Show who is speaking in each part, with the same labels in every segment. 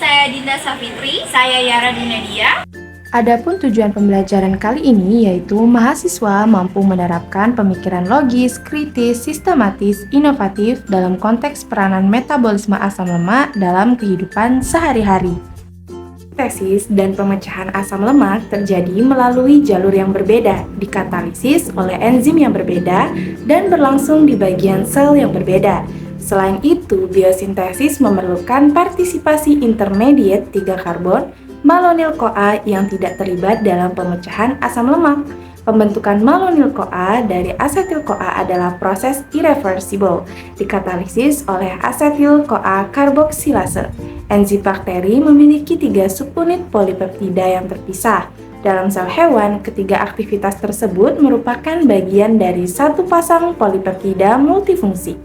Speaker 1: saya Dinda Safitri. Saya Yara Dinadia.
Speaker 2: Adapun tujuan pembelajaran kali ini yaitu mahasiswa mampu menerapkan pemikiran logis, kritis, sistematis, inovatif dalam konteks peranan metabolisme asam lemak dalam kehidupan sehari-hari. Sintesis dan pemecahan asam lemak terjadi melalui jalur yang berbeda, dikatalisis oleh enzim yang berbeda, dan berlangsung di bagian sel yang berbeda. Selain itu, biosintesis memerlukan partisipasi intermediate 3 karbon, malonyl-CoA yang tidak terlibat dalam pemecahan asam lemak. Pembentukan malonyl-CoA dari asetil-CoA adalah proses irreversible, dikatalisis oleh asetil-CoA karboksilase. Enzim bakteri memiliki 3 subunit polipeptida yang terpisah. Dalam sel hewan, ketiga aktivitas tersebut merupakan bagian dari satu pasang polipeptida multifungsi.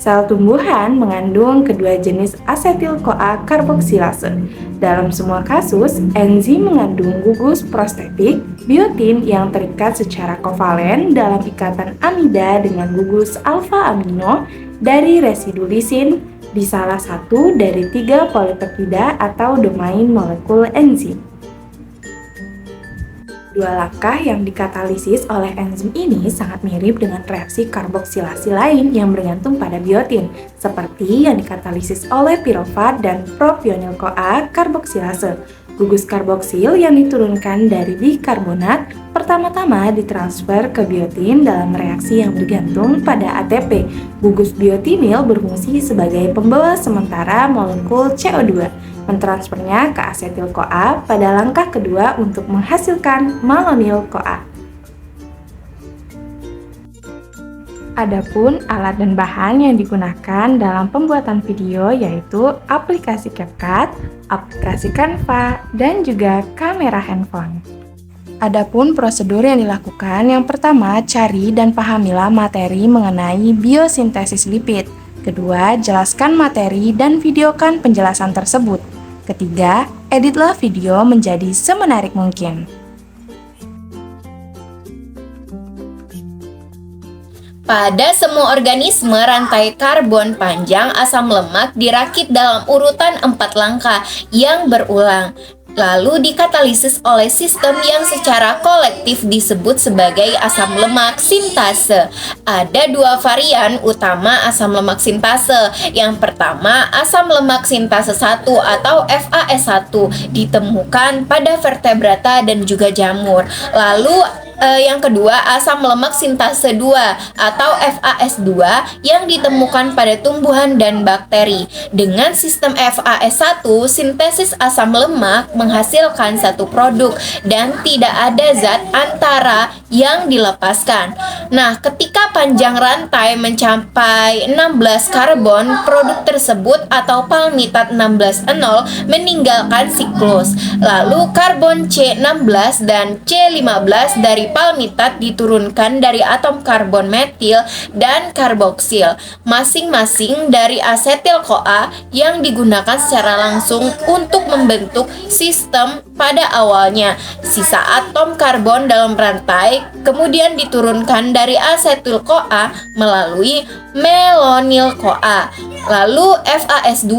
Speaker 2: Sel tumbuhan mengandung kedua jenis asetil-CoA karboksilase. Dalam semua kasus, enzim mengandung gugus prostetik, biotin yang terikat secara kovalen dalam ikatan amida dengan gugus alfa amino dari residu lisin di salah satu dari 3 polipeptida atau domain molekul enzim. Dua langkah yang dikatalisis oleh enzim ini sangat mirip dengan reaksi karboksilasi lain yang bergantung pada biotin, seperti yang dikatalisis oleh pirofat dan propionil-CoA karboksilase. Gugus karboksil yang diturunkan dari bikarbonat pertama-tama ditransfer ke biotin dalam reaksi yang bergantung pada ATP. Gugus biotinil berfungsi sebagai pembawa sementara molekul CO2. Mentransfernya ke asetil-CoA pada langkah kedua untuk menghasilkan malonyl-CoA. Adapun alat dan bahan yang digunakan dalam pembuatan video yaitu aplikasi CapCut, aplikasi Canva, dan juga kamera handphone. Adapun prosedur yang dilakukan, yang pertama, cari dan pahamilah materi mengenai biosintesis lipid. Kedua, jelaskan materi dan videokan penjelasan tersebut. Ketiga, editlah video menjadi semenarik mungkin.
Speaker 3: Pada semua organisme, rantai karbon panjang asam lemak dirakit dalam urutan 4 langkah yang berulang, lalu dikatalisis oleh sistem yang secara kolektif disebut sebagai asam lemak sintase. Ada 2 varian utama asam lemak sintase. Yang pertama, asam lemak sintase 1 atau FAS1 ditemukan pada vertebrata dan juga jamur. Lalu yang kedua, asam lemak sintase 2 atau FAS2 yang ditemukan pada tumbuhan dan bakteri. Dengan sistem FAS1, sintesis asam lemak menghasilkan satu produk dan tidak ada zat antara yang dilepaskan. Nah, ketika panjang rantai mencapai 16 karbon, produk tersebut atau palmitat 16-enol meninggalkan siklus. Lalu karbon C16 dan C15 dari palmitat diturunkan dari atom karbon metil dan karboksil, masing-masing dari asetil-CoA yang digunakan secara langsung untuk membentuk sistem pada awalnya. Sisa atom karbon dalam rantai kemudian diturunkan dari asetil-CoA melalui melonyl-CoA. Lalu FAS2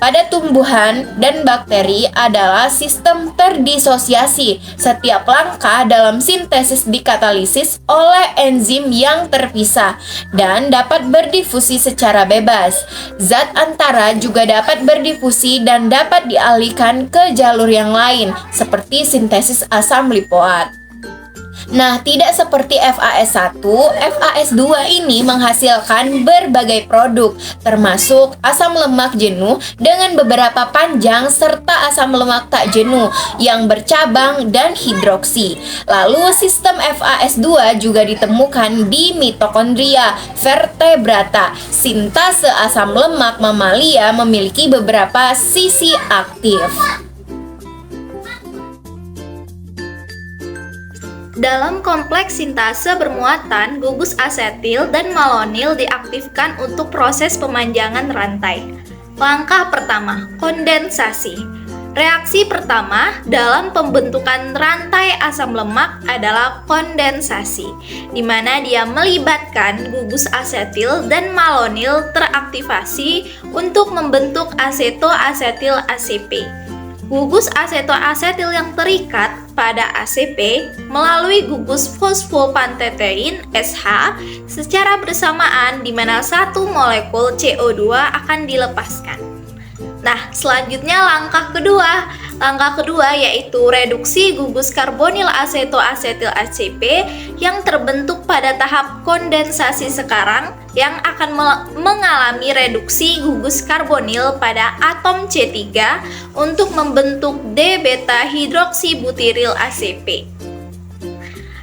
Speaker 3: pada tumbuhan dan bakteri adalah sistem terdisosiasi. Setiap langkah dalam sintesis dikatalisis oleh enzim yang terpisah dan dapat berdifusi secara bebas. Zat antara juga dapat berdifusi dan dapat dialihkan ke jalur yang lain seperti sintesis asam lipoat. Nah, tidak seperti FAS1, FAS2 ini menghasilkan berbagai produk, termasuk asam lemak jenuh dengan beberapa panjang serta asam lemak tak jenuh yang bercabang dan hidroksi. Lalu sistem FAS2 juga ditemukan di mitokondria vertebrata. Sintase asam lemak mamalia memiliki beberapa sisi aktif.
Speaker 1: Dalam kompleks sintase bermuatan, gugus asetil dan malonil diaktifkan untuk proses pemanjangan rantai. Langkah pertama, kondensasi. Reaksi pertama dalam pembentukan rantai asam lemak adalah kondensasi, di mana dia melibatkan gugus asetil dan malonil teraktivasi untuk membentuk asetoasetil ACP. Gugus asetoasetil yang terikat pada ACP melalui gugus fosfopantetein SH secara bersamaan di mana satu molekul CO2 akan dilepaskan. Nah, selanjutnya langkah kedua. Langkah kedua yaitu reduksi gugus karbonil asetoasetil ACP yang terbentuk pada tahap kondensasi sekarang yang akan mengalami reduksi gugus karbonil pada atom C3 untuk membentuk D-beta hidroksibutiril ACP.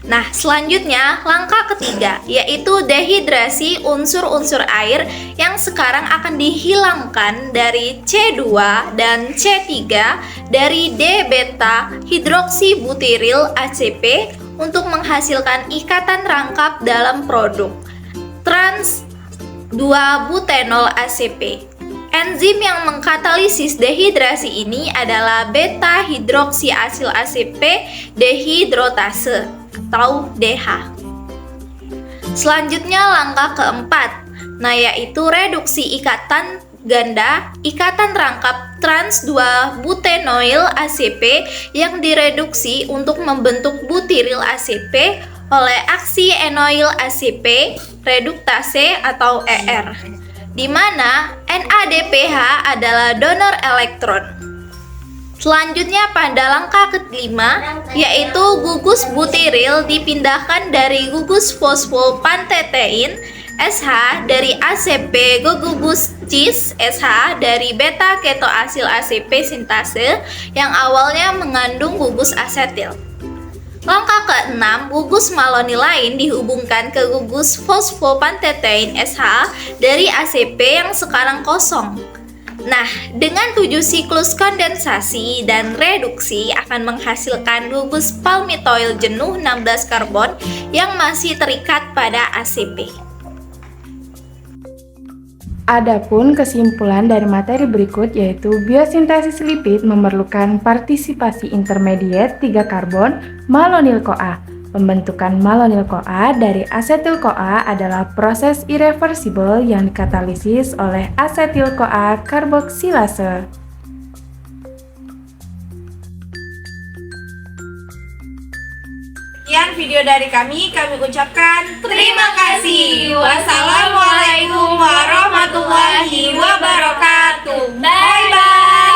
Speaker 1: Nah, selanjutnya langkah ketiga yaitu dehidrasi unsur-unsur air yang sekarang akan dihilangkan dari C2 dan C3 dari D-beta hidroksibutiril ACP untuk menghasilkan ikatan rangkap dalam produk trans 2-butenol ACP. Enzim yang mengkatalisis dehidrasi ini adalah beta hidroksiasil ACP dehidrotase atau DH. Selanjutnya langkah keempat, yaitu reduksi ikatan ganda ikatan rangkap trans 2-butenoil ACP yang direduksi untuk membentuk butiril ACP oleh aksi enoil ACP reduktase atau ER, di mana NADPH adalah donor elektron. Selanjutnya pada langkah kelima, yaitu gugus butiril dipindahkan dari gugus fosfopantetein SH dari ACP ke gugus cis SH dari beta ketoasil ACP sintase yang awalnya mengandung gugus asetil. Langkah ke-6, gugus malonil lain dihubungkan ke gugus fosfopantetein SH dari ACP yang sekarang kosong. Nah, dengan 7 siklus kondensasi dan reduksi akan menghasilkan gugus palmitoil jenuh 16 karbon yang masih terikat pada ACP.
Speaker 2: Adapun kesimpulan dari materi berikut yaitu biosintesis lipid memerlukan partisipasi intermediate 3 karbon malonil-CoA. Pembentukan malonil-CoA dari asetil-CoA adalah proses irreversibel yang dikatalisis oleh asetil-CoA karboksilase.
Speaker 4: Sekian video dari kami ucapkan terima kasih. Wassalamualaikum warahmatullahi wabarakatuh. Bye bye.